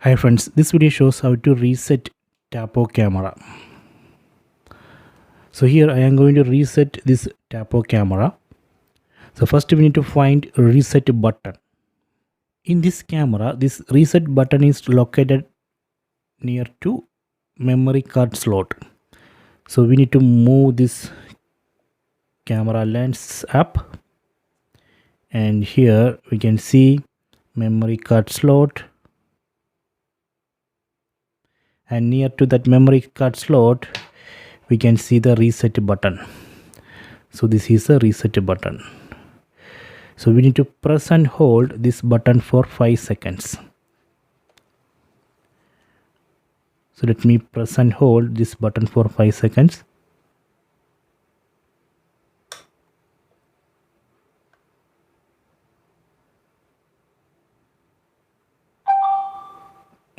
Hi friends, this video shows how to reset Tapo camera. So here I am going to reset this Tapo camera. So first we need to find a reset button. In this camera, this reset button is located near to memory card slot. So we need to move this camera lens up, and here we can see memory card slot, and near to that memory card slot we can see the reset button. So this is a reset button. So we need to press and hold this button for 5 seconds. So let me press and hold this button for 5 seconds.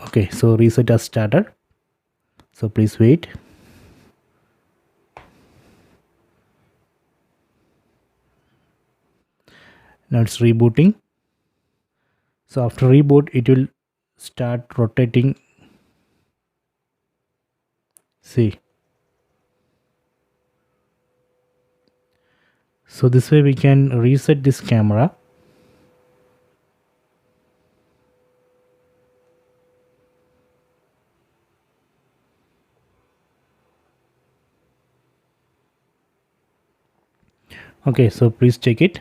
Okay, so reset has started. So please wait. Now it's rebooting. So after reboot it will start rotating. See. So this way we can reset this camera. Okay, so please check it.